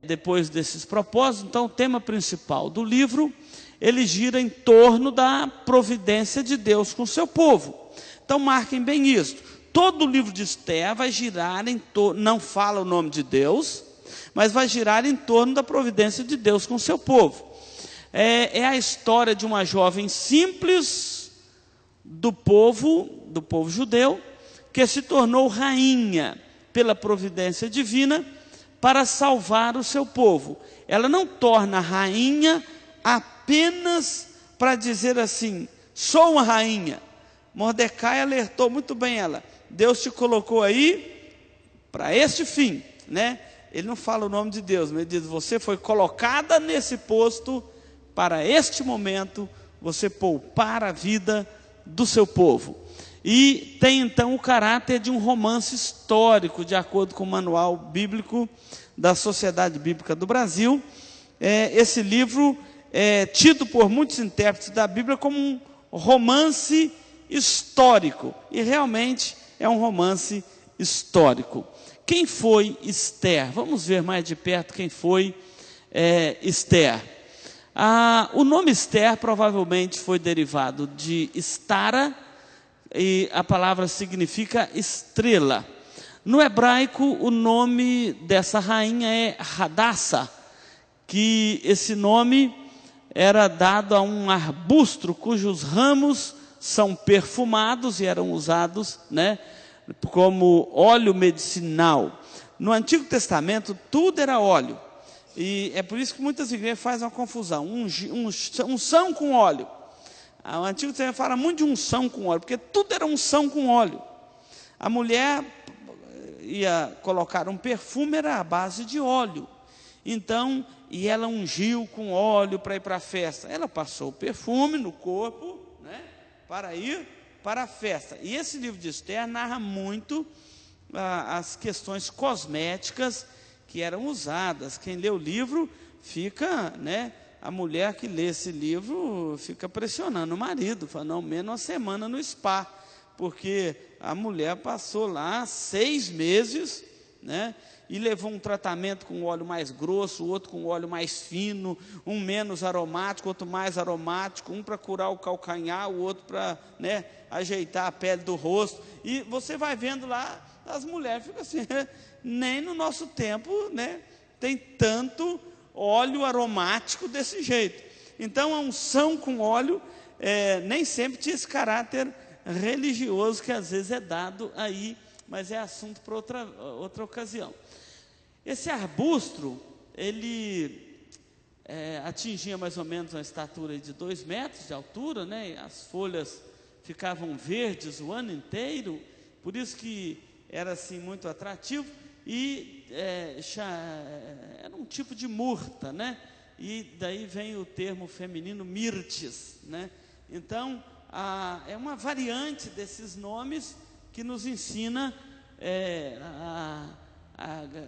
Depois desses propósitos, então o tema principal do livro, ele gira em torno da providência de Deus com o seu povo. Então marquem bem isso. Todo o livro de Esther vai girar em torno, não fala o nome de Deus, mas vai girar em torno da providência de Deus com o seu povo. É a história de uma jovem simples do povo judeu, que se tornou rainha pela providência divina para salvar o seu povo. Ela não torna rainha apenas para dizer assim, sou uma rainha. Mordecai alertou muito bem ela, Deus te colocou aí para este fim, né? Ele não fala o nome de Deus, mas ele diz, você foi colocada nesse posto para este momento, você poupar a vida do seu povo. E tem então o caráter de um romance histórico, de acordo com o Manual Bíblico da Sociedade Bíblica do Brasil. Esse livro é tido por muitos intérpretes da Bíblia como um romance histórico, e realmente é um romance histórico. Quem foi Esther? Vamos ver mais de perto quem foi Esther. O nome Esther provavelmente foi derivado de Estara, e a palavra significa estrela. No hebraico, o nome dessa rainha é Hadassa, que esse nome era dado a um arbusto cujos ramos são perfumados e eram usados, né, como óleo medicinal. No Antigo Testamento, tudo era óleo. E é por isso que muitas igrejas fazem uma confusão. Unção com óleo. O Antigo Testamento fala muito de unção com óleo, porque tudo era unção com óleo. A mulher ia colocar um perfume, era a base de óleo. Então, e ela ungiu com óleo para ir para a festa. Ela passou o perfume no corpo, né, para ir para a festa. E esse livro de Esther narra muito as questões cosméticas que eram usadas. Quem lê o livro fica, né, a mulher que lê esse livro fica pressionando o marido, fala, não, menos uma semana no spa, porque a mulher passou lá 6 meses, né, e levou um tratamento com óleo mais grosso, outro com óleo mais fino, um menos aromático, outro mais aromático, um para curar o calcanhar, o outro para, né, ajeitar a pele do rosto. E você vai vendo lá, as mulheres ficam assim, nem no nosso tempo, né, tem tanto óleo aromático desse jeito. Então a unção com óleo nem sempre tinha esse caráter religioso que às vezes é dado aí, mas é assunto para outra ocasião. Esse arbusto, ele atingia mais ou menos uma estatura de 2 metros de altura, né? E as folhas ficavam verdes o ano inteiro, por isso que era assim muito atrativo, e era um tipo de murta, né? E daí vem o termo feminino mirtes, né? Então, é uma variante desses nomes que nos ensina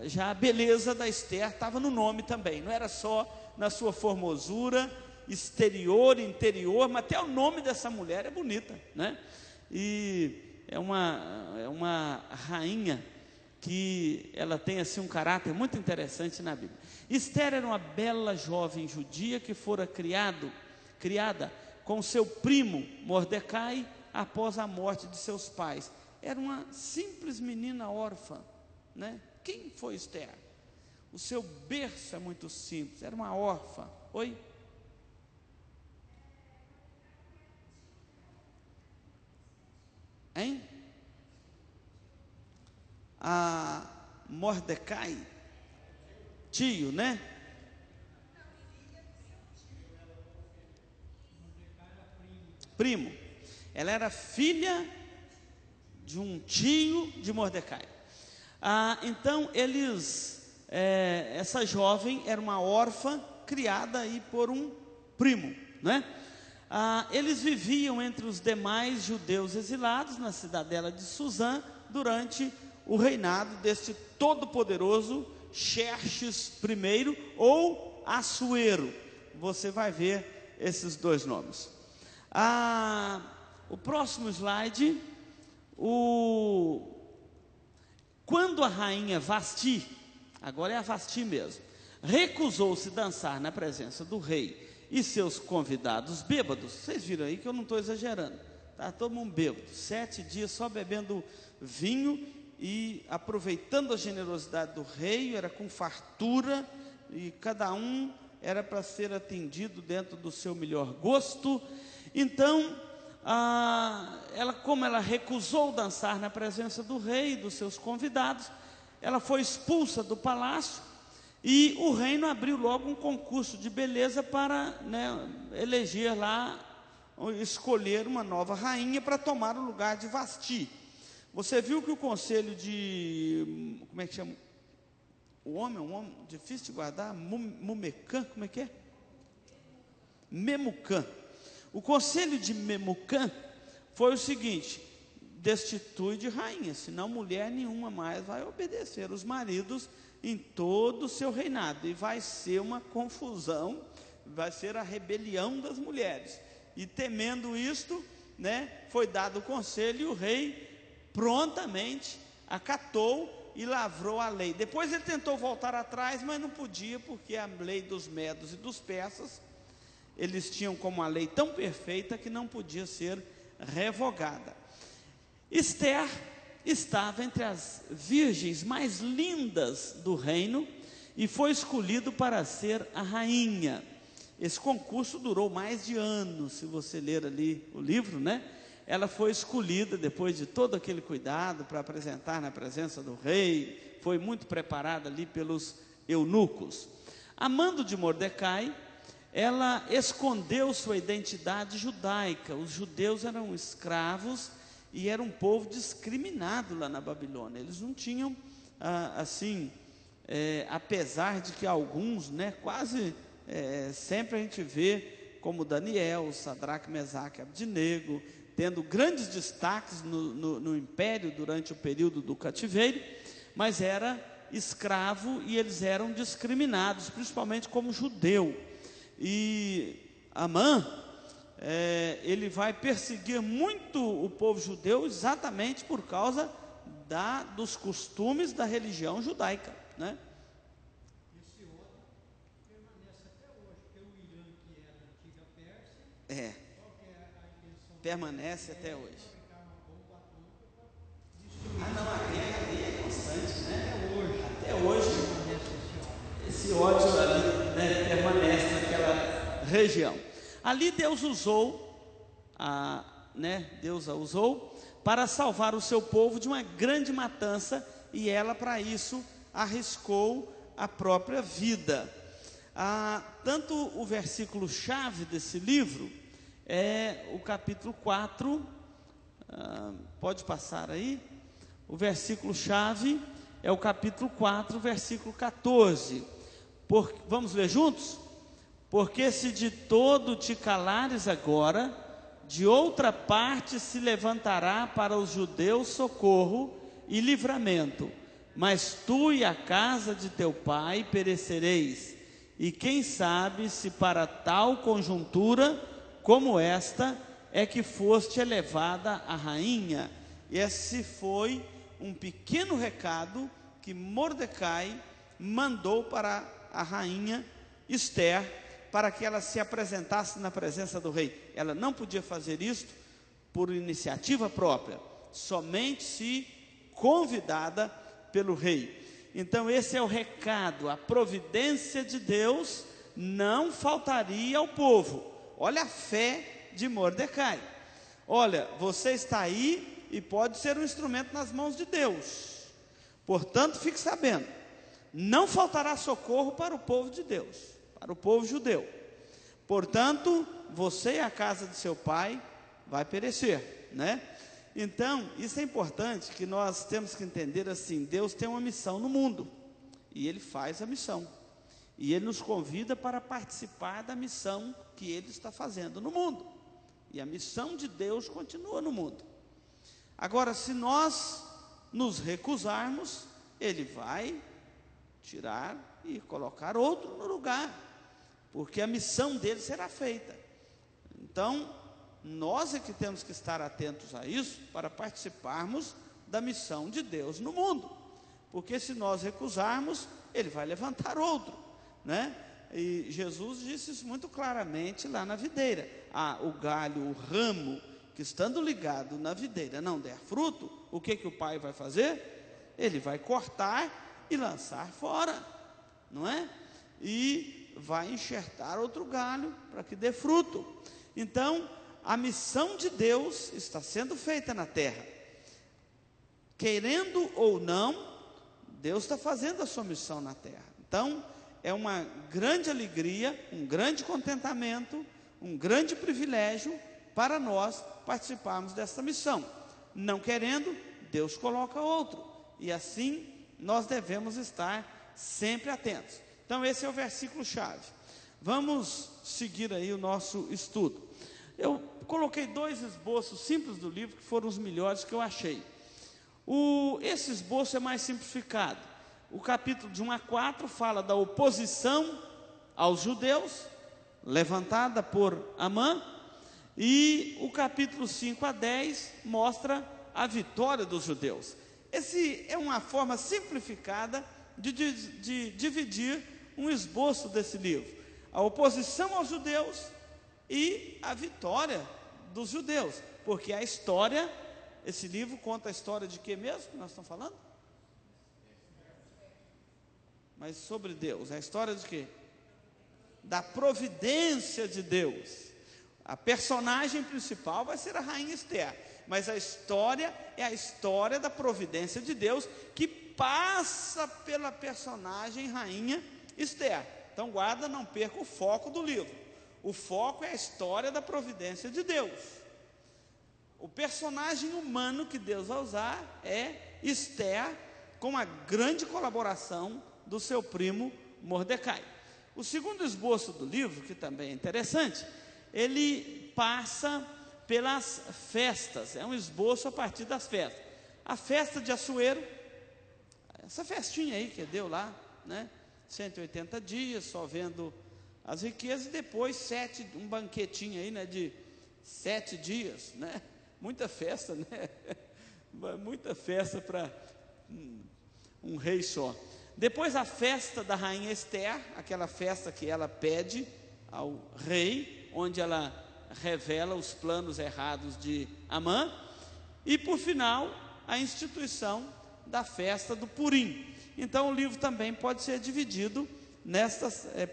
já a beleza da Esther estava no nome também, não era só na sua formosura exterior, interior, mas até o nome dessa mulher é bonita, né? E é uma rainha que ela tem assim um caráter muito interessante na Bíblia. Esther era uma bela jovem judia que fora criada com seu primo Mordecai após a morte de seus pais. Era uma simples menina órfã, né? Quem foi Esther? O seu berço é muito simples, era uma órfã. Oi? Hein? A Mordecai, tio, né? Primo. Ela era filha de um tio de Mordecai. Então essa jovem era uma órfã criada aí por um primo, né? Eles viviam entre os demais judeus exilados na cidadela de Suzã durante o reinado deste todo-poderoso Xerxes I ou Assuero. Você vai ver esses 2 nomes. O próximo slide, quando a rainha Vasti, agora é a Vasti mesmo, recusou-se dançar na presença do rei e seus convidados bêbados. Vocês viram aí que eu não estou exagerando, tá todo mundo bêbado, 7 dias só bebendo vinho e aproveitando a generosidade do rei, era com fartura, e cada um era para ser atendido dentro do seu melhor gosto. Então, como ela recusou dançar na presença do rei e dos seus convidados, ela foi expulsa do palácio, e o reino abriu logo um concurso de beleza para, eleger lá, escolher uma nova rainha para tomar o lugar de Vasti. Você viu que o conselho de, como é que chama? Um homem difícil de guardar, Mumecan, como é que é? Memucan. O conselho de Memucan foi o seguinte: destitui de rainha, senão mulher nenhuma mais vai obedecer os maridos em todo o seu reinado, e vai ser uma confusão, vai ser a rebelião das mulheres. E temendo isto, foi dado o conselho, e o rei prontamente acatou e lavrou a lei. Depois ele tentou voltar atrás, mas não podia, porque a lei dos medos e dos persas, eles tinham como a lei tão perfeita que não podia ser revogada. Esther estava entre as virgens mais lindas do reino e foi escolhido para ser a rainha. Esse concurso durou mais de anos, se você ler ali o livro, Ela foi escolhida depois de todo aquele cuidado para apresentar na presença do rei, foi muito preparada ali pelos eunucos. A mando de Mordecai, ela escondeu sua identidade judaica. Os judeus eram escravos e era um povo discriminado lá na Babilônia. Eles não tinham, apesar de que alguns, quase sempre a gente vê, como Daniel, Sadraque, Mesaque e Abdinego, tendo grandes destaques no império durante o período do cativeiro, mas era escravo e eles eram discriminados, principalmente como judeu. E Amã, ele vai perseguir muito o povo judeu exatamente por causa dos costumes da religião judaica, Esse outro permanece até hoje, porque o Irã, que era a antiga Pérsia, qual que é a intenção? Permanece até hoje. Fabricar uma bomba atômica para destruir. A guerra ali é constante, Até hoje. Até hoje Permanece esse ódio ali, permanece naquela região. Ali Deus Deus a usou para salvar o seu povo de uma grande matança, e ela para isso arriscou a própria vida. Tanto o versículo chave desse livro é o capítulo 4, pode passar aí, o versículo chave é o capítulo 4, versículo 14, vamos ler juntos? Porque se de todo te calares agora, de outra parte se levantará para os judeus socorro e livramento, mas tu e a casa de teu pai perecereis, e quem sabe se para tal conjuntura como esta é que foste elevada a rainha. Esse foi um pequeno recado que Mordecai mandou para a rainha Esther, para que ela se apresentasse na presença do rei. Ela não podia fazer isto por iniciativa própria, somente se convidada pelo rei. Então esse é o recado, a providência de Deus não faltaria ao povo. Olha a fé de Mordecai. Olha, você está aí e pode ser um instrumento nas mãos de Deus. Portanto, fique sabendo, não faltará socorro para o povo de Deus, para o povo judeu. Portanto, você e a casa de seu pai vai perecer, Então, isso é importante, que nós temos que entender assim: Deus tem uma missão no mundo, e Ele faz a missão, e Ele nos convida para participar da missão que Ele está fazendo no mundo, e a missão de Deus continua no mundo. Agora, se nós nos recusarmos, Ele vai tirar e colocar outro no lugar, porque a missão dele será feita. Então, nós é que temos que estar atentos a isso, para participarmos da missão de Deus no mundo, porque se nós recusarmos, Ele vai levantar outro. né? E Jesus disse isso muito claramente lá na videira. O galho, o ramo, que estando ligado na videira não der fruto, o que o pai vai fazer? Ele vai cortar e lançar fora, não é? E vai enxertar outro galho para que dê fruto. Então, a missão de Deus está sendo feita na terra. Querendo ou não, Deus está fazendo a sua missão na terra. Então, é uma grande alegria, um grande contentamento, um grande privilégio para nós participarmos dessa missão. Não querendo, Deus coloca outro. E assim, nós devemos estar sempre atentos. Então, esse é o versículo-chave. Vamos seguir aí o nosso estudo. Eu coloquei 2 esboços simples do livro, que foram os melhores que eu achei. Esse esboço é mais simplificado. O capítulo de 1 a 4 fala da oposição aos judeus, levantada por Amã, e o capítulo 5 a 10 mostra a vitória dos judeus. Essa é uma forma simplificada de dividir um esboço desse livro: a oposição aos judeus e a vitória dos judeus, porque a história, esse livro conta a história de que mesmo que nós estamos falando? Mas sobre Deus, a história de quê? Da providência de Deus. A personagem principal vai ser a rainha Esther, mas a história é a história da providência de Deus, que passa pela personagem rainha Esther. Então guarda, não perca o foco do livro. O foco é a história da providência de Deus. O personagem humano que Deus vai usar é Esther, com a grande colaboração do seu primo Mordecai. O segundo esboço do livro, que também é interessante, ele passa pelas festas. É um esboço a partir das festas. A festa de Assuero, essa festinha aí que deu lá, né? 180 dias, só vendo as riquezas, e depois um banquetinho aí, né, de 7 dias, né? Muita festa, né? Muita festa para um rei só. Depois a festa da rainha Esther, aquela festa que ela pede ao rei, onde ela revela os planos errados de Amã. E por final, a instituição da festa do Purim. Então o livro também pode ser dividido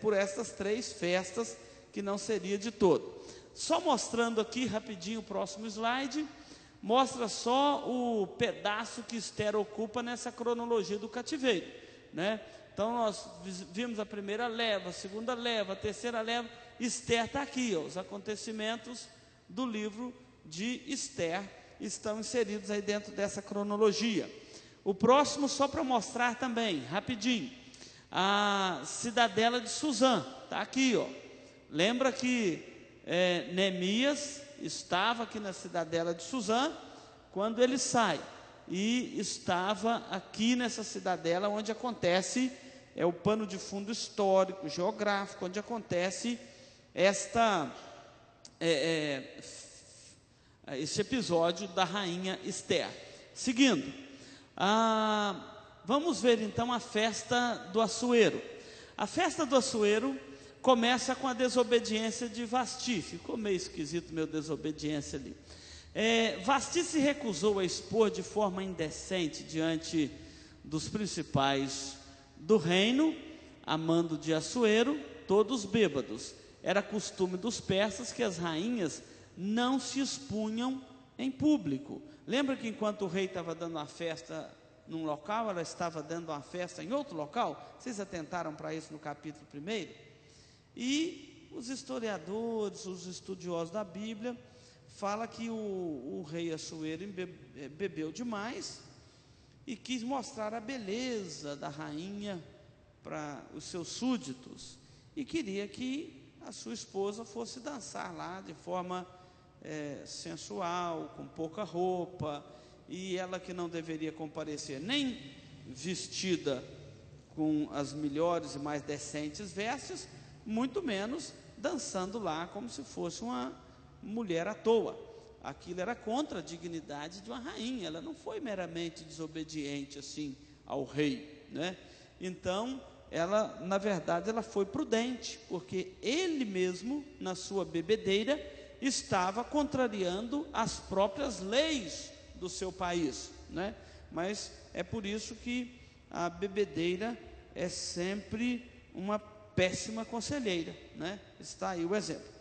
por estas 3 festas, que não seria de todo. Só mostrando aqui rapidinho o próximo slide, mostra só o pedaço que Esther ocupa nessa cronologia do cativeiro, né? Então nós vimos a primeira leva, a segunda leva, a terceira leva. Esther está aqui, ó, os acontecimentos do livro de Esther estão inseridos aí dentro dessa cronologia. O próximo, só para mostrar também, rapidinho, a cidadela de Suzã, está aqui, ó. Lembra que Neemias estava aqui na cidadela de Suzã quando ele sai, e estava aqui nessa cidadela onde acontece o pano de fundo histórico, geográfico, onde acontece esse episódio da rainha Esther. Seguindo, vamos ver então a festa do Assuero. A festa do Assuero começa com a desobediência de Vasti. Ficou meio esquisito meu desobediência ali. Vasti se recusou a expor de forma indecente diante dos principais do reino, a mando de Assuero, todos bêbados. Era costume dos persas que as rainhas não se expunham em público. Lembra que enquanto o rei estava dando uma festa num local, ela estava dando uma festa em outro local? Vocês atentaram para isso no capítulo 1? E os historiadores, os estudiosos da Bíblia, falam que o rei Assuero bebeu demais e quis mostrar a beleza da rainha para os seus súditos, e queria que a sua esposa fosse dançar lá de forma sensual, com pouca roupa, e ela, que não deveria comparecer nem vestida com as melhores e mais decentes vestes, muito menos dançando lá como se fosse uma mulher à toa. Aquilo era contra a dignidade de uma rainha. Ela não foi meramente desobediente assim ao rei, né? Então ela, na verdade, ela foi prudente, porque ele mesmo, na sua bebedeira, estava contrariando as próprias leis do seu país, né? Mas é por isso que a bebedeira é sempre uma péssima conselheira, né? Está aí o exemplo.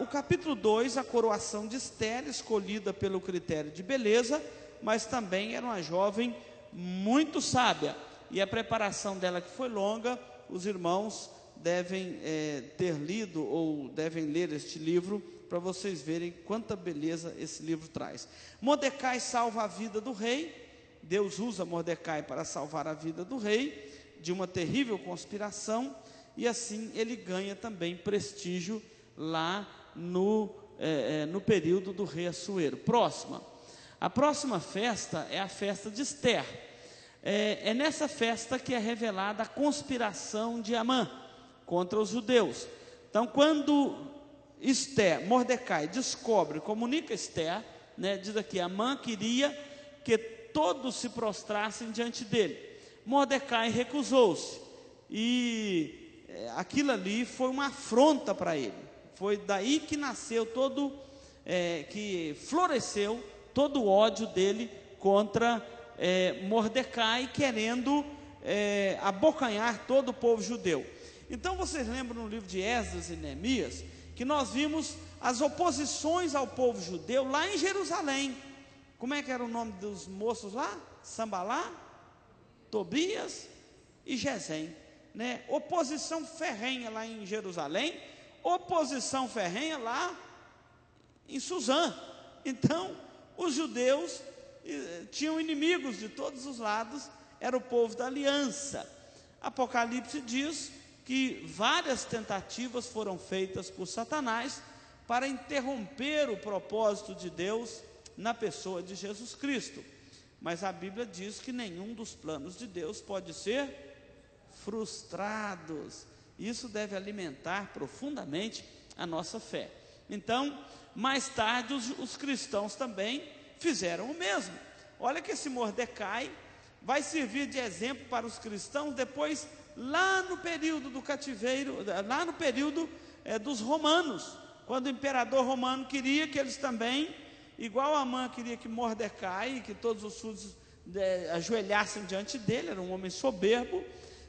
O capítulo 2, a coroação de Esther, escolhida pelo critério de beleza, mas também era uma jovem muito sábia, e a preparação dela, que foi longa, os irmãos devem ter lido ou devem ler este livro, para vocês verem quanta beleza esse livro traz. Mordecai salva a vida do rei. Deus usa Mordecai para salvar a vida do rei de uma terrível conspiração, e assim ele ganha também prestígio lá no período do rei Assuero. A próxima festa é a festa de Esther. É nessa festa que é revelada a conspiração de Amã contra os judeus. Então, quando Mordecai descobre, comunica Esther, né, diz aqui, Amã queria que todos se prostrassem diante dele. Mordecai recusou-se, e aquilo ali foi uma afronta para ele. Foi daí que nasceu que floresceu todo o ódio dele contra Mordecai, querendo abocanhar todo o povo judeu. Então vocês lembram no livro de Esdras e Neemias, que nós vimos as oposições ao povo judeu lá em Jerusalém. Como é que era o nome dos moços lá? Sambalá, Tobias e Gesem, né? Oposição ferrenha lá em Jerusalém, oposição ferrenha lá em Suzã. Então, os judeus tinham inimigos de todos os lados, era o povo da aliança. Apocalipse diz que várias tentativas foram feitas por Satanás para interromper o propósito de Deus na pessoa de Jesus Cristo, mas a Bíblia diz que nenhum dos planos de Deus pode ser frustrados. Isso deve alimentar profundamente a nossa fé. Então, mais tarde, os cristãos também fizeram o mesmo. Olha que esse Mordecai vai servir de exemplo para os cristãos depois, lá no período do cativeiro, lá no período dos romanos, quando o imperador romano queria que eles também, igual Amã queria que Mordecai, que todos os súditos ajoelhassem diante dele, era um homem soberbo,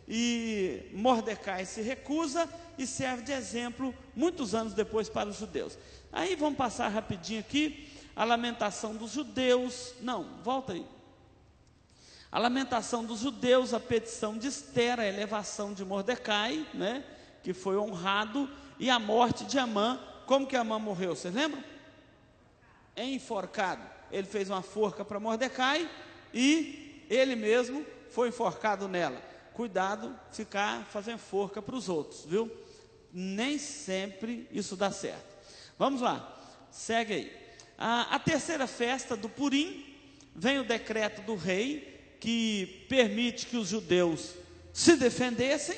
e Mordecai se recusa e serve de exemplo muitos anos depois para os judeus. Aí vamos passar rapidinho aqui a lamentação dos judeus. Não, volta aí. A lamentação dos judeus, a petição de Esther, a elevação de Mordecai, né, que foi honrado, e a morte de Amã. Como que Amã morreu? Vocês lembram? Enforcado. Ele fez uma forca para Mordecai e ele mesmo foi enforcado nela. Cuidado, ficar fazendo forca para os outros, viu? Nem sempre isso dá certo. Vamos lá, segue aí. A terceira festa do Purim, vem o decreto do rei, que permite que os judeus se defendessem,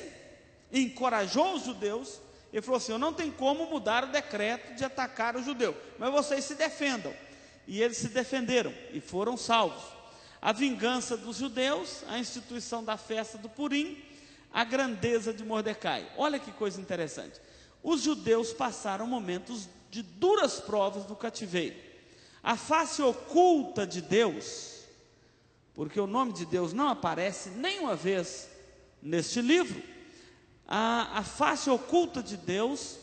encorajou os judeus, e falou assim: eu não tenho como mudar o decreto de atacar o judeu, mas vocês se defendam. E eles se defenderam e foram salvos. A vingança dos judeus, a instituição da festa do Purim, a grandeza de Mordecai. Olha que coisa interessante. Os judeus passaram momentos de duras provas no cativeiro. A face oculta de Deus, porque o nome de Deus não aparece nenhuma vez neste livro, a face oculta de Deus,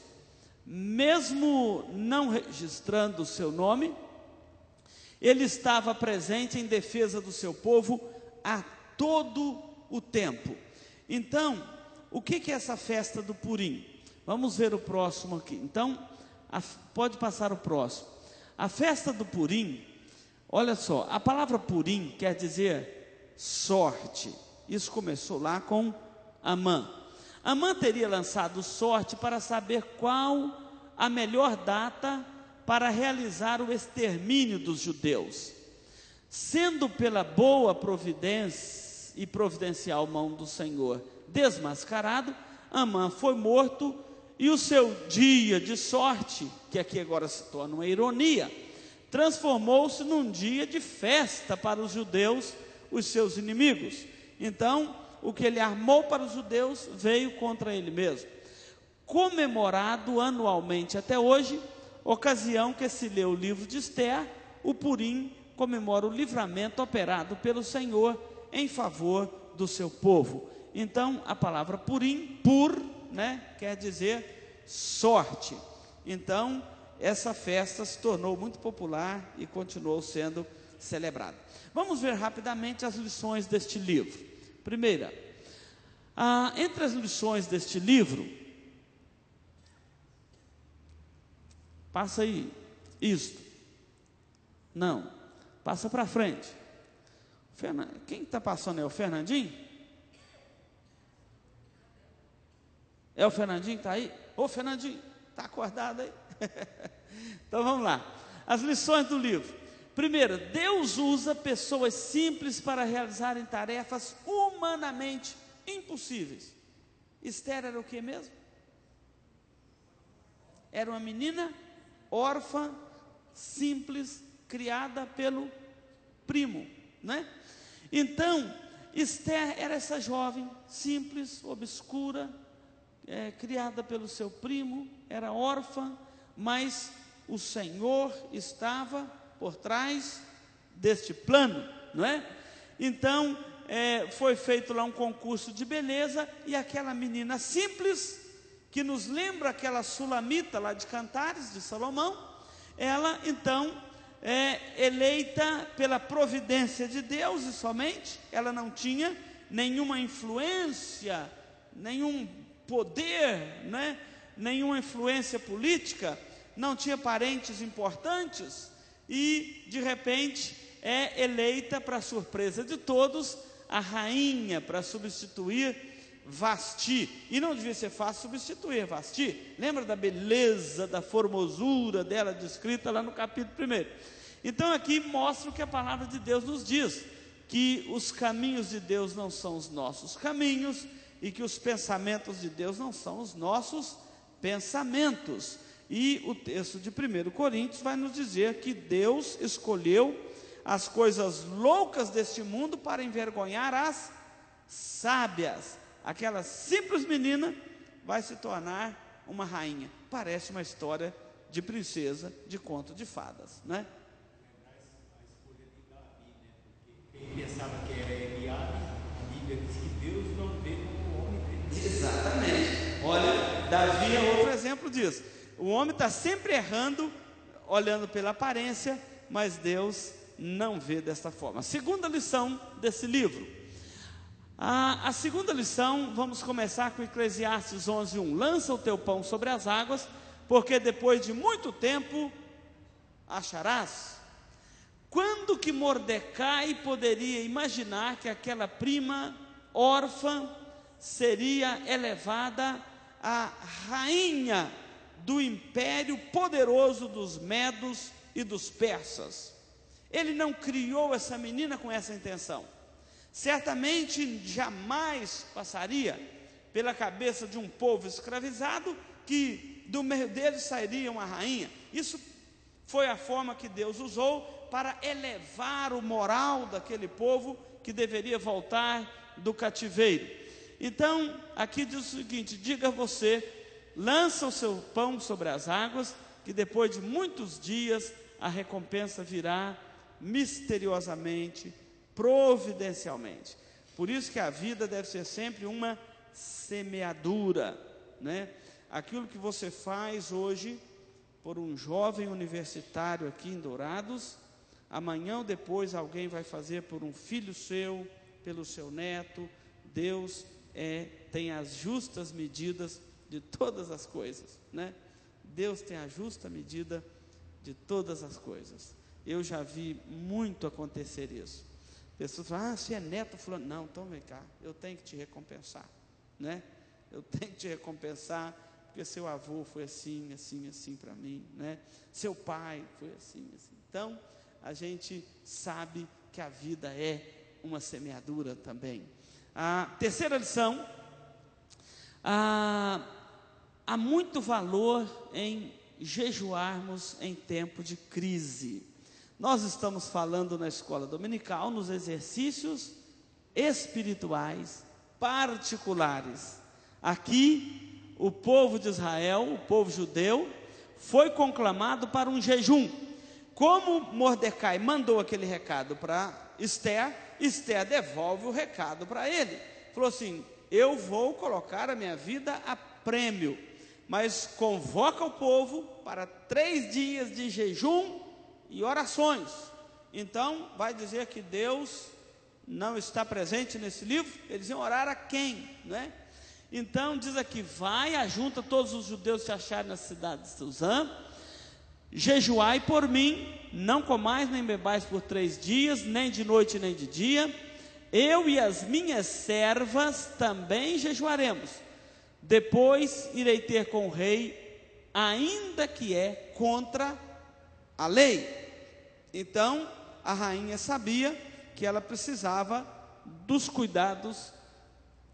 mesmo não registrando o seu nome, ele estava presente em defesa do seu povo a todo o tempo. Então, o que é essa festa do Purim? Vamos ver o próximo aqui. Então, pode passar o próximo. A festa do Purim, olha só, a palavra Purim quer dizer sorte. Isso começou lá com Amã. Amã teria lançado sorte para saber qual a melhor data para realizar o extermínio dos judeus. Sendo pela boa providência e providencial mão do Senhor desmascarado, Amã foi morto, e o seu dia de sorte, que aqui agora se torna uma ironia, transformou-se num dia de festa para os judeus, os seus inimigos. Então, o que ele armou para os judeus veio contra ele mesmo. Comemorado anualmente até hoje, ocasião que se lê o livro de Esther, o Purim comemora o livramento operado pelo Senhor em favor do seu povo. Então, a palavra Purim, quer dizer sorte. Então, essa festa se tornou muito popular e continuou sendo celebrada. Vamos ver rapidamente as lições deste livro. Primeira, entre as lições deste livro, passa aí, isto, não, passa para frente. Quem está passando é o Fernandinho? É o Fernandinho que está aí? Ô Fernandinho, está acordado aí? Então vamos lá, as lições do livro. Primeiro, Deus usa pessoas simples para realizarem tarefas humanamente impossíveis. Esther era o que mesmo? Era uma menina órfã, simples, criada pelo primo, né? Então, Esther era essa jovem, simples, obscura, criada pelo seu primo, era órfã, mas o Senhor estava por trás deste plano, não é? Então, foi feito lá um concurso de beleza, e aquela menina simples, que nos lembra aquela sulamita lá de Cantares, de Salomão, ela então é eleita pela providência de Deus e somente, ela não tinha nenhuma influência, nenhum poder, né? Nenhuma influência política, não tinha parentes importantes, e de repente é eleita, para surpresa de todos, a rainha para substituir Vasti. E não devia ser fácil substituir Vasti. Lembra da beleza, da formosura dela descrita lá no capítulo 1. Então aqui mostra o que a palavra de Deus nos diz, que os caminhos de Deus não são os nossos caminhos, e que os pensamentos de Deus não são os nossos pensamentos. E o texto de 1 Coríntios vai nos dizer que Deus escolheu as coisas loucas deste mundo para envergonhar as sábias. Aquela simples menina vai se tornar uma rainha. Parece uma história de princesa, de conto de fadas, né? A escolha de Davi, né? Porque quem pensava que era Eliabe, a Bíblia diz que Deus não vê como o homem vê. Exatamente. Olha, Davi é outro exemplo disso. O homem está sempre errando, olhando pela aparência, mas Deus não vê desta forma. Segunda lição desse livro. A segunda lição, vamos começar com Eclesiastes 11:1. Lança o teu pão sobre as águas, porque depois de muito tempo acharás. Quando que Mordecai poderia imaginar que aquela prima órfã seria elevada a rainha do império poderoso dos medos e dos persas? Ele não criou essa menina com essa intenção. Certamente jamais passaria pela cabeça de um povo escravizado que do meio deles sairia uma rainha. Isso foi a forma que Deus usou para elevar o moral daquele povo que deveria voltar do cativeiro. Então, aqui diz o seguinte: diga você, lança o seu pão sobre as águas, que depois de muitos dias a recompensa virá misteriosamente, providencialmente. Por isso que a vida deve ser sempre uma semeadura, né? Aquilo que você faz hoje por um jovem universitário aqui em Dourados, amanhã ou depois alguém vai fazer por um filho seu, pelo seu neto. Deus tem as justas medidas de todas as coisas, né? Deus tem a justa medida de todas as coisas. Eu já vi muito acontecer isso. Pessoas falam: você é neto fulano. Não, então vem cá, eu tenho que te recompensar, né? Eu tenho que te recompensar, porque seu avô foi assim, assim, assim para mim, né? Seu pai foi assim, assim. Então, a gente sabe que a vida é uma semeadura também. A terceira lição: há muito valor em jejuarmos em tempo de crise. Nós estamos falando na escola dominical, nos exercícios espirituais particulares. Aqui, o povo de Israel, o povo judeu, foi conclamado para um jejum. Como Mordecai mandou aquele recado para Esther, Esther devolve o recado para ele. Falou assim: eu vou colocar a minha vida a prêmio, mas convoca o povo para 3 dias de jejum e orações. Então, vai dizer que Deus não está presente nesse livro? Eles iam orar a quem, né? Então, diz aqui: vai, ajunta todos os judeus que se acharem na cidade de Suzã, jejuai por mim, não comais nem bebais por 3 dias, nem de noite nem de dia. Eu e as minhas servas também jejuaremos. Depois irei ter com o rei, ainda que é contra a lei. Então, a rainha sabia que ela precisava dos cuidados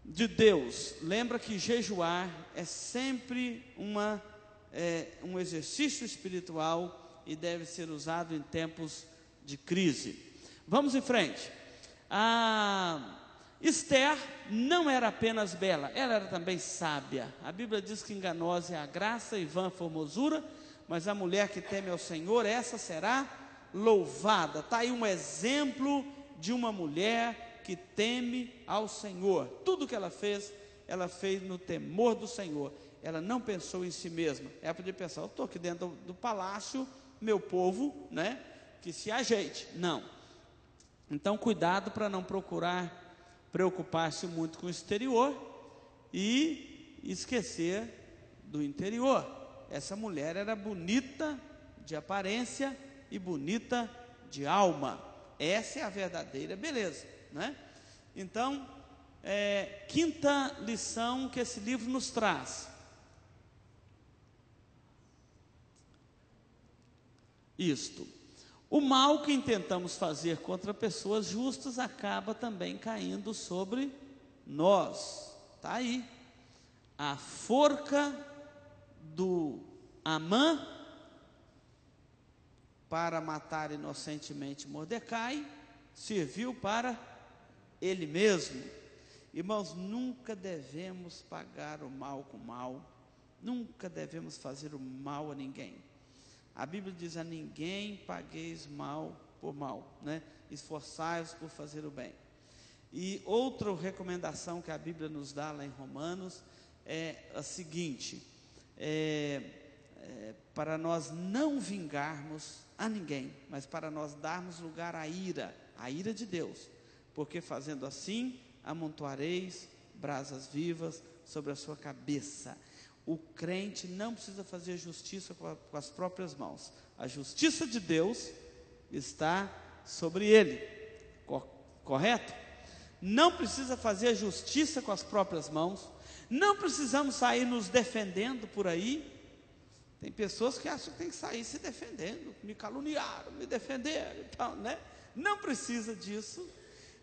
de Deus. Lembra que jejuar é sempre um exercício espiritual e deve ser usado em tempos de crise. Vamos em frente. A Esther não era apenas bela, ela era também sábia. A Bíblia diz que enganosa é a graça e vã a formosura, mas a mulher que teme ao Senhor, essa será louvada. Está aí um exemplo de uma mulher que teme ao Senhor. Tudo que ela fez no temor do Senhor. Ela não pensou em si mesma. Ela podia pensar: eu estou aqui dentro do palácio, meu povo, né, que se ajeite. Não. Então, cuidado para não preocupar-se muito com o exterior e esquecer do interior. Essa mulher era bonita de aparência e bonita de alma. Essa é a verdadeira beleza, né? Então, quinta lição que esse livro nos traz. Isto: o mal que intentamos fazer contra pessoas justas acaba também caindo sobre nós. Está aí. A forca do Amã para matar inocentemente Mordecai serviu para ele mesmo. Irmãos, nunca devemos pagar o mal com o mal, nunca devemos fazer o mal a ninguém. A Bíblia diz: a ninguém pagueis mal por mal, né? Esforçai-vos por fazer o bem. E outra recomendação que a Bíblia nos dá lá em Romanos é a seguinte: para nós não vingarmos a ninguém, mas para nós darmos lugar à ira de Deus, porque fazendo assim amontoareis brasas vivas sobre a sua cabeça. O crente não precisa fazer justiça com as próprias mãos. A justiça de Deus está sobre ele. Correto? Não precisa fazer justiça com as próprias mãos. Não precisamos sair nos defendendo por aí. Tem pessoas que acham que tem que sair se defendendo. Me caluniaram, me defenderam e tal, né? Não precisa disso.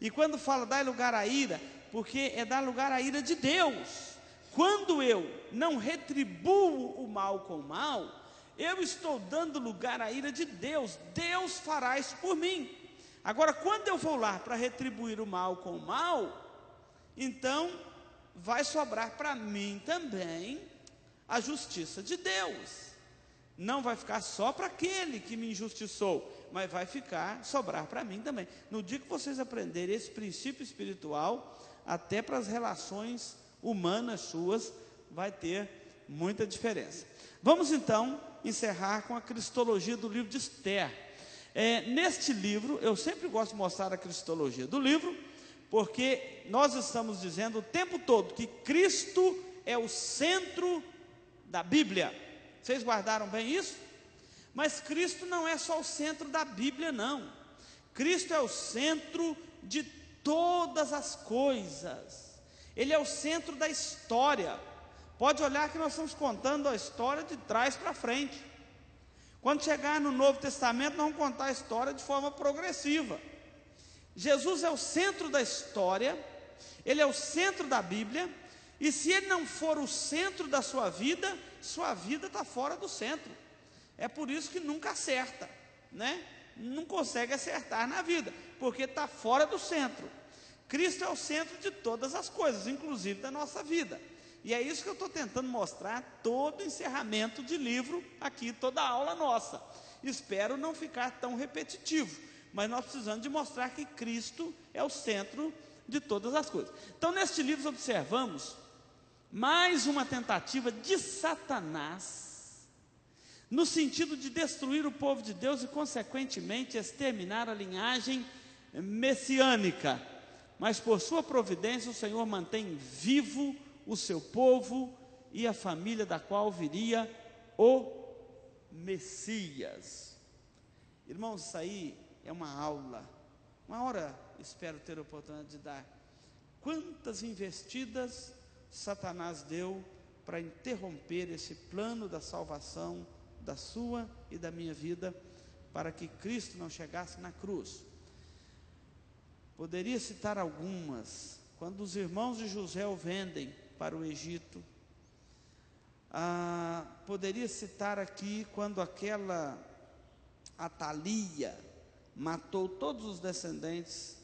E quando fala dar lugar à ira, porque é dar lugar à ira de Deus. Quando eu não retribuo o mal com o mal, eu estou dando lugar à ira de Deus. Deus fará isso por mim. Agora, quando eu vou lá para retribuir o mal com o mal, então vai sobrar para mim também a justiça de Deus. Não vai ficar só para aquele que me injustiçou, mas vai sobrar para mim também. No dia que vocês aprenderem esse princípio espiritual, até para as relações humanas suas, vai ter muita diferença. Vamos então encerrar com a cristologia do livro de Esther. Neste livro, eu sempre gosto de mostrar a cristologia do livro, porque nós estamos dizendo o tempo todo que Cristo é o centro da Bíblia. Vocês guardaram bem isso? Mas Cristo não é só o centro da Bíblia, não. Cristo é o centro de todas as coisas. Ele é o centro da história. Pode olhar que nós estamos contando a história de trás para frente. Quando chegar no Novo Testamento, nós vamos contar a história de forma progressiva. Jesus é o centro da história, Ele é o centro da Bíblia, e se Ele não for o centro da sua vida está fora do centro. É por isso que nunca acerta, né? Não consegue acertar na vida, porque está fora do centro. Cristo é o centro de todas as coisas, inclusive da nossa vida. E é isso que eu estou tentando mostrar todo encerramento de livro aqui, toda a aula nossa. Espero não ficar tão repetitivo, mas nós precisamos de mostrar que Cristo é o centro de todas as coisas. Então, neste livro observamos mais uma tentativa de Satanás, no sentido de destruir o povo de Deus e, consequentemente, exterminar a linhagem messiânica. Mas por sua providência o Senhor mantém vivo o seu povo e a família da qual viria o Messias. Irmãos, isso aí é uma aula. Uma hora espero ter a oportunidade de dar. Quantas investidas Satanás deu para interromper esse plano da salvação da sua e da minha vida, para que Cristo não chegasse na cruz. Poderia citar algumas. Quando os irmãos de José o vendem para o Egito. Poderia citar aqui quando aquela Atalia matou todos os descendentes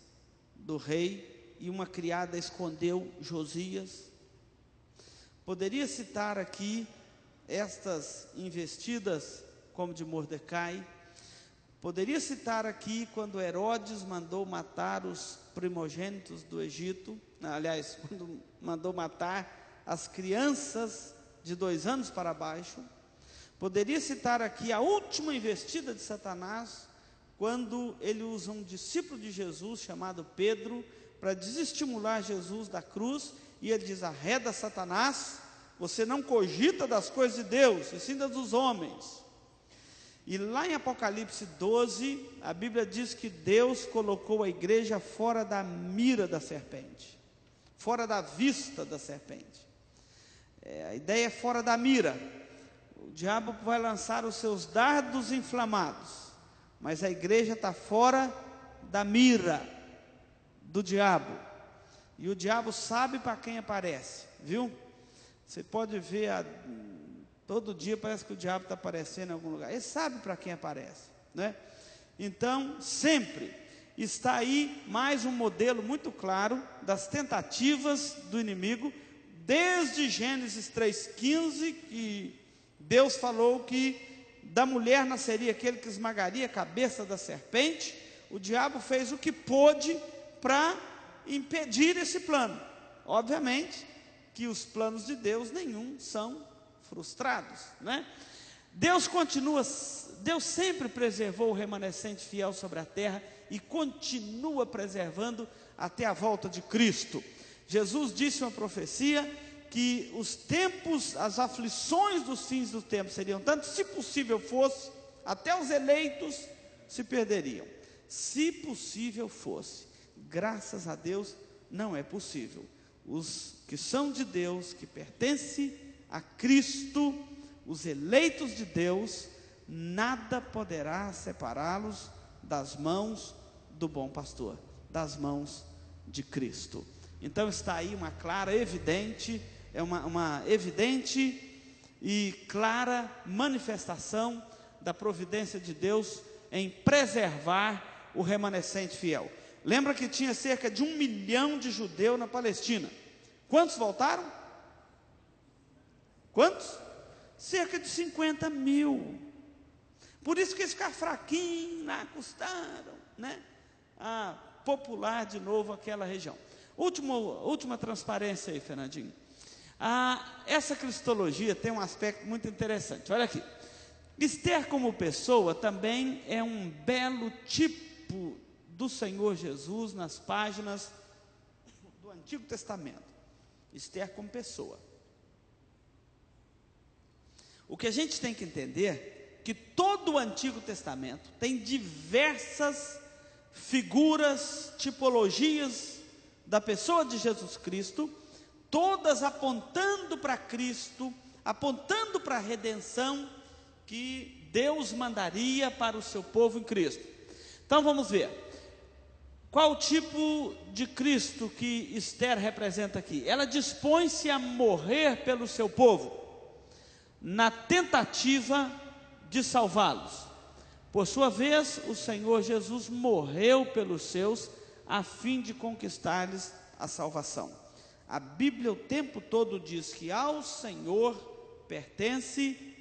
do rei e uma criada escondeu Josias. Poderia citar aqui estas investidas como de Mordecai. Poderia citar aqui quando Herodes mandou matar os primogênitos do Egito, aliás, quando mandou matar as crianças de 2 anos para baixo. Poderia citar aqui a última investida de Satanás, quando ele usa um discípulo de Jesus chamado Pedro para desestimular Jesus da cruz, e ele diz: arreda Satanás, você não cogita das coisas de Deus, e sim das dos homens. E lá em Apocalipse 12, a Bíblia diz que Deus colocou a igreja fora da mira da serpente, fora da vista da serpente. A ideia é fora da mira. O diabo vai lançar os seus dardos inflamados, mas a igreja está fora da mira do diabo. E o diabo sabe para quem aparece, viu? Você pode ver todo dia parece que o diabo está aparecendo em algum lugar. Ele sabe para quem aparece, né? Então, sempre está aí mais um modelo muito claro das tentativas do inimigo, desde Gênesis 3,15, que Deus falou que da mulher nasceria aquele que esmagaria a cabeça da serpente. O diabo fez o que pôde para impedir esse plano. Obviamente que os planos de Deus nenhum são frustrados, né? Deus sempre preservou o remanescente fiel sobre a terra e continua preservando até a volta de Cristo. Jesus disse uma profecia que os tempos, as aflições dos fins do tempo seriam tanto, se possível fosse, até os eleitos se perderiam. Se possível fosse, graças a Deus não é possível. Os que são de Deus, que pertencem a Cristo, os eleitos de Deus, nada poderá separá-los das mãos do bom pastor, das mãos de Cristo. Então está aí uma clara, evidente, uma evidente e clara manifestação da providência de Deus em preservar o remanescente fiel. Lembra que tinha cerca de 1 milhão de judeus na Palestina. Quantos voltaram? Quantos? Cerca de 50 mil. Por isso que eles ficaram fraquinhos lá, custaram, né, a popular de novo aquela região. Última transparência aí, Fernandinho. Essa cristologia tem um aspecto muito interessante. Olha aqui. Esther como pessoa também é um belo tipo do Senhor Jesus nas páginas do Antigo Testamento. Esther como pessoa. O que a gente tem que entender, que todo o Antigo Testamento tem diversas figuras, tipologias da pessoa de Jesus Cristo, todas apontando para Cristo, apontando para a redenção que Deus mandaria para o seu povo em Cristo. Então vamos ver. Qual o tipo de Cristo que Esther representa aqui? Ela dispõe-se a morrer pelo seu povo, na tentativa de salvá-los. Por sua vez, o Senhor Jesus morreu pelos seus, a fim de conquistar-lhes a salvação. A Bíblia o tempo todo diz que ao Senhor pertence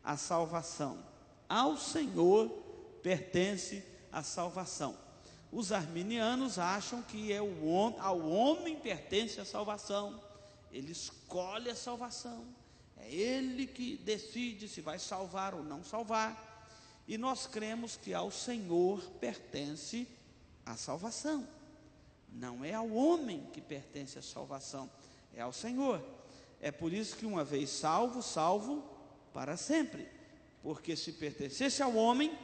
a salvação. Ao Senhor pertence a salvação. Os arminianos acham que ao homem pertence a salvação. Ele escolhe a salvação. É ele que decide se vai salvar ou não salvar. E nós cremos que ao Senhor pertence a salvação. Não é ao homem que pertence a salvação, é ao Senhor. É por isso que uma vez salvo, salvo para sempre. Porque se pertencesse ao homem,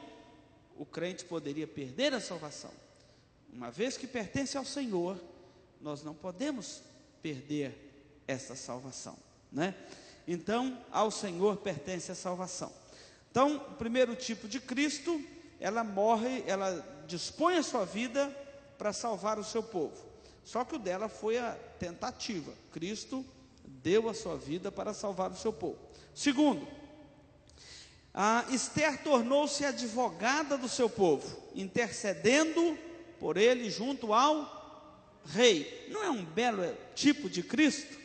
o crente poderia perder a salvação. Uma vez que pertence ao Senhor, nós não podemos perder essa salvação, né? Então, ao Senhor pertence a salvação. Então, o primeiro tipo de Cristo, ela morre, ela dispõe a sua vida para salvar o seu povo. Só que o dela foi a tentativa. Cristo deu a sua vida para salvar o seu povo. Segundo, a Esther tornou-se advogada do seu povo, intercedendo por ele junto ao rei. Não é um belo tipo de Cristo?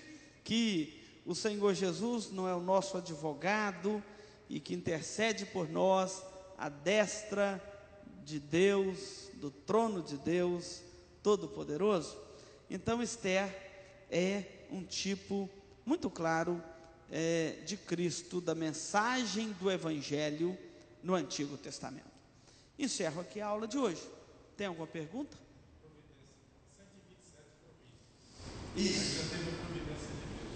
Que o Senhor Jesus não é o nosso advogado e que intercede por nós à destra de Deus, do trono de Deus Todo-Poderoso? Então Esther é um tipo muito claro de Cristo, da mensagem do Evangelho no Antigo Testamento. Encerro aqui a aula de hoje. Tem alguma pergunta? Isso. Já teve a providência de Deus.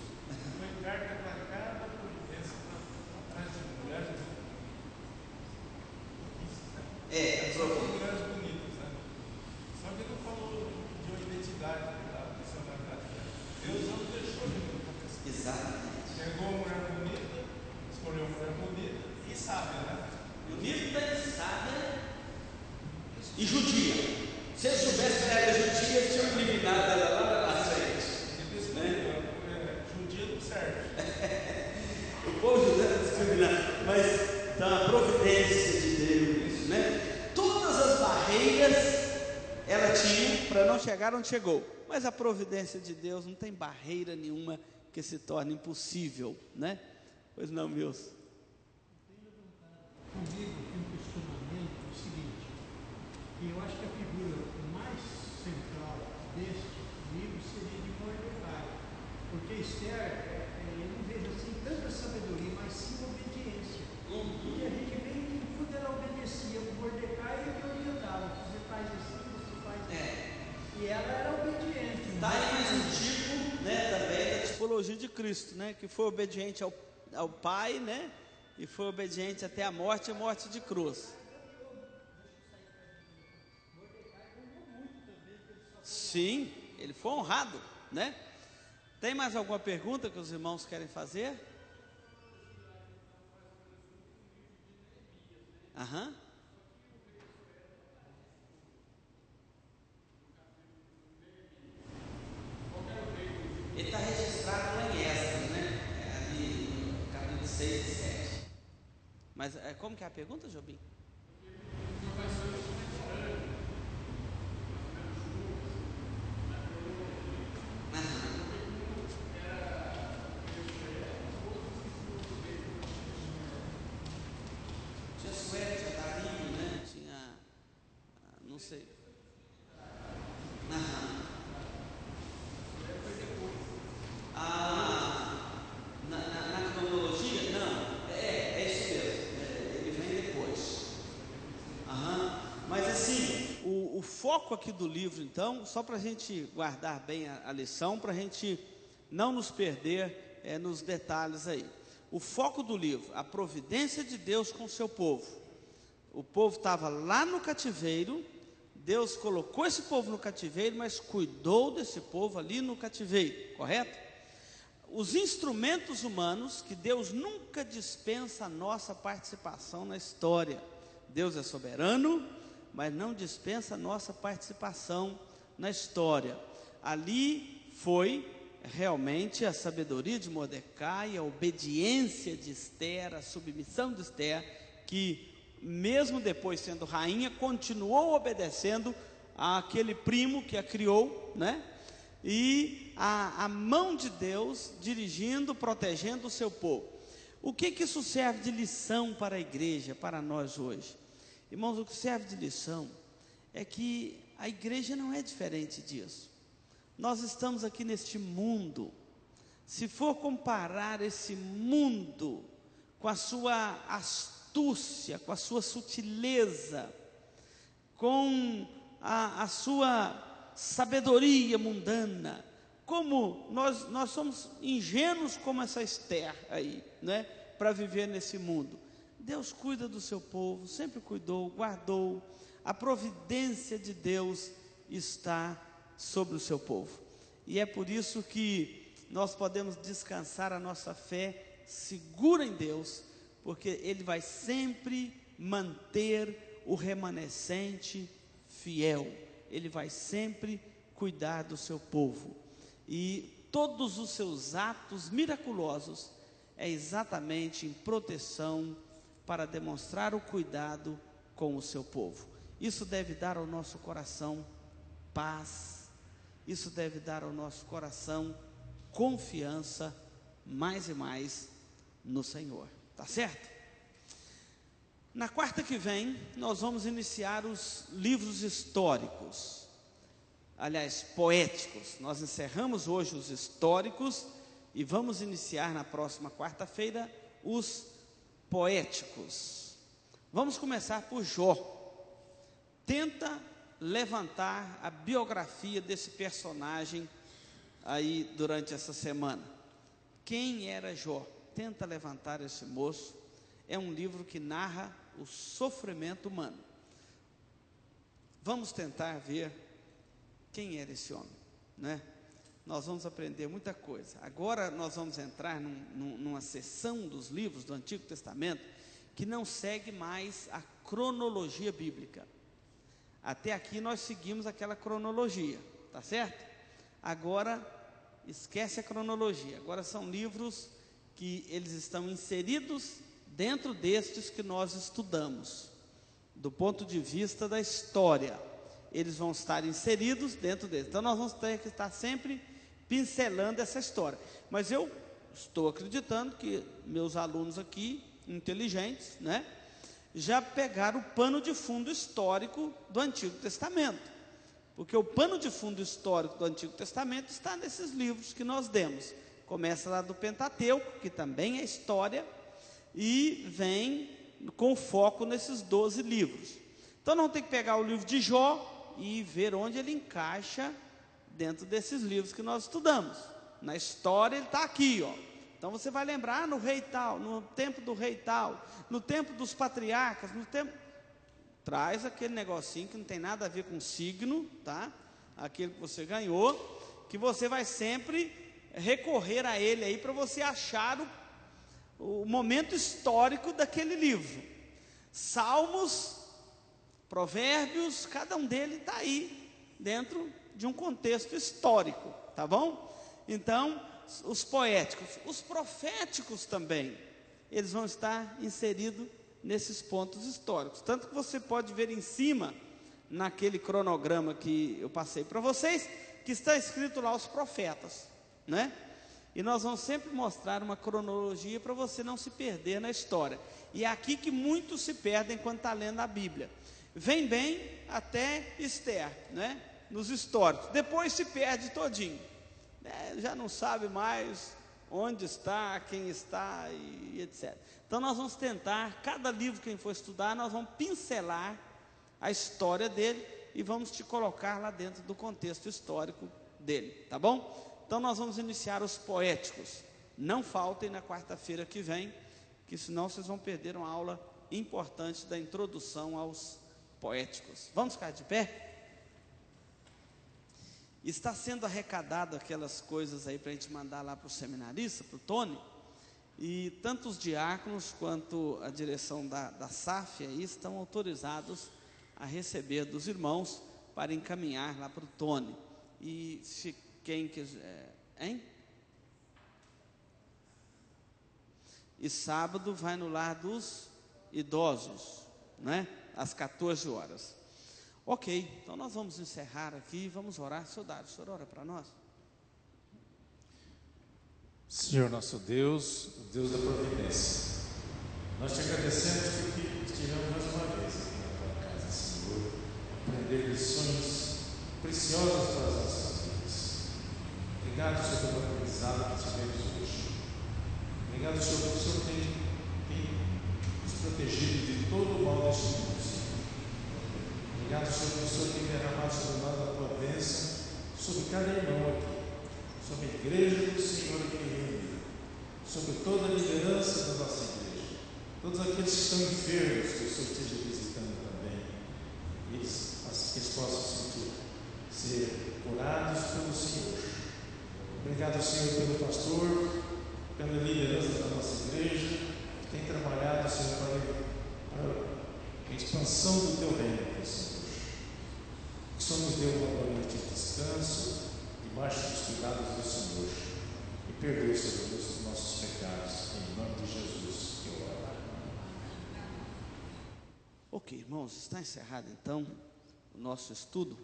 Foi carta para cada providência atrás de mulheres. São mulheres bonitas, né? Só que não falou de uma identidade, da personalidade dela. Deus não deixou de acontecer. Exatamente. Pegou uma mulher bonita, escolheu uma mulher bonita e sábia, né? Bonita e sábia e judia. Se ele soubesse que ela era judia, ele tinha eliminado ela lá na frente. Judia do certo. O povo judeu era discriminado, mas então a providência de Deus, né? Todas as barreiras ela tinha para não chegar onde chegou, mas a providência de Deus não tem barreira nenhuma que se torne impossível, né? Pois não, Milson? Tenho levantado comigo aqui um questionamento, o seguinte, que eu acho que a figura mais central deste livro seria de Mordecai, porque Esther, eu não vejo assim tanta sabedoria, mas sim obediência. E a gente vê que quando ela obedecia o Mordecai, ele orientava, você faz assim, você faz assim. E ela era obediente. Está aí mais um tipo, né, também da tipologia de Cristo, né, que foi obediente ao Pai, né, e foi obediente até a morte e morte de cruz. Sim, ele foi honrado, né? Tem mais alguma pergunta que os irmãos querem fazer? Aham. Ele está registrado lá em Esdras, né? Ali no capítulo 6 e 7. Mas como que é a pergunta, Jobim? Tinha Suécia, tinha Dario, né? Tinha, não sei. Na cronologia, não, é isso mesmo, ele vem depois. Mas assim, o foco aqui do livro, então, só para a gente guardar bem a lição, para a gente não nos perder nos detalhes aí. O foco do livro, a providência de Deus com o seu povo. O povo estava lá no cativeiro, Deus colocou esse povo no cativeiro, mas cuidou desse povo ali no cativeiro, correto? Os instrumentos humanos, que Deus nunca dispensa a nossa participação na história. Deus é soberano, mas não dispensa a nossa participação na história. Ali foi realmente a sabedoria de Mordecai, a obediência de Esther, a submissão de Esther, que mesmo depois sendo rainha, continuou obedecendo àquele primo que a criou, né? E a mão de Deus dirigindo, protegendo o seu povo. O que isso serve de lição para a igreja, para nós hoje? Irmãos, o que serve de lição é que a igreja não é diferente disso. Nós estamos aqui neste mundo. Se for comparar esse mundo com a sua astúcia, com a sua sutileza, com a sua sabedoria mundana, como nós somos ingênuos como essa Esther aí, né, para viver nesse mundo. Deus cuida do seu povo, sempre cuidou, guardou. A providência de Deus está sobre o seu povo. E é por isso que nós podemos descansar a nossa fé segura em Deus, porque Ele vai sempre manter o remanescente fiel. Ele vai sempre cuidar do seu povo. E todos os seus atos miraculosos é exatamente em proteção para demonstrar o cuidado com o seu povo. Isso deve dar ao nosso coração paz. Isso deve dar ao nosso coração confiança mais e mais no Senhor. Tá certo? Na quarta que vem, nós vamos iniciar os livros históricos. Aliás, poéticos. Nós encerramos hoje os históricos e vamos iniciar na próxima quarta-feira os poéticos. Vamos começar por Jó. Tenta levantar a biografia desse personagem aí durante essa semana. Quem era Jó? Tenta levantar esse moço. É um livro que narra o sofrimento humano. Vamos tentar ver quem era esse homem, né? Nós vamos aprender muita coisa. Agora nós vamos entrar numa seção dos livros do Antigo Testamento que não segue mais a cronologia bíblica. Até aqui nós seguimos aquela cronologia, tá certo? Agora esquece a cronologia. Agora são livros que eles estão inseridos dentro destes que nós estudamos, do ponto de vista da história. Eles vão estar inseridos dentro deles. Então nós vamos ter que estar sempre pincelando essa história. Mas eu estou acreditando que meus alunos aqui, inteligentes, né, já pegaram o pano de fundo histórico do Antigo Testamento. Porque o pano de fundo histórico do Antigo Testamento está nesses livros que nós demos. Começa lá do Pentateuco, que também é história, e vem com foco nesses 12 livros. Então não tem que pegar o livro de Jó e ver onde ele encaixa dentro desses livros que nós estudamos. Na história ele está aqui, ó. Então você vai lembrar no rei tal, no tempo do rei tal, no tempo dos patriarcas, no tempo... Traz aquele negocinho que não tem nada a ver com signo, tá? Aquele que você ganhou, que você vai sempre recorrer a ele aí para você achar o momento histórico daquele livro. Salmos, Provérbios, cada um deles está aí dentro de um contexto histórico, tá bom? Então, os poéticos, os proféticos também, eles vão estar inseridos nesses pontos históricos. Tanto que você pode ver em cima, naquele cronograma que eu passei para vocês, que está escrito lá os profetas, né? E nós vamos sempre mostrar uma cronologia para você não se perder na história. E é aqui que muitos se perdem quando está lendo a Bíblia. Vem bem até Esther, né? Nos históricos. Depois se perde todinho, né? Já não sabe mais onde está, quem está e etc. Então nós vamos tentar, cada livro que a gente for estudar, nós vamos pincelar a história dele e vamos te colocar lá dentro do contexto histórico dele, tá bom? Então nós vamos iniciar os poéticos. Não faltem na quarta-feira que vem, que senão vocês vão perder uma aula importante da introdução aos poéticos. Vamos ficar de pé? Está sendo arrecadado aquelas coisas aí para a gente mandar lá para o seminarista, para o Tony, e tanto os diáconos quanto a direção da SAF aí estão autorizados a receber dos irmãos para encaminhar lá para o Tony. E se quem quiser, hein? E sábado vai no lar dos idosos, né? Às 14 horas. Ok, então nós vamos encerrar aqui, vamos orar. Senhor Dário, o senhor ora para nós? Senhor nosso Deus, o Deus da providência, nós te agradecemos porque estivemos mais uma vez aqui na tua casa, Senhor, aprender lições preciosas para as nossas vidas. Obrigado, Senhor, pelo aprendizado que tivemos hoje. Obrigado, Senhor, porque o Senhor tem nos protegido de todo o mal deste mundo, Senhor. Obrigado, Senhor, porque o Senhor tem derramado sobre nós a tua bênção, sobre cada irmão aqui, sobre a igreja do Senhor aqui reunida, sobre toda a liderança da nossa igreja, todos aqueles que estão enfermos, que o Senhor esteja visitando também, que eles possam ser curados pelo Senhor. Obrigado, Senhor, pelo pastor, pela liderança da nossa igreja, que tem trabalhado, Senhor, para a expansão do teu reino, Senhor. Que o Senhor nos dê uma noite de descanso, debaixo dos cuidados do Senhor, e perdoe, Senhor, os nossos pecados, em nome de Jesus que eu oro. Ok, irmãos, está encerrado então o nosso estudo.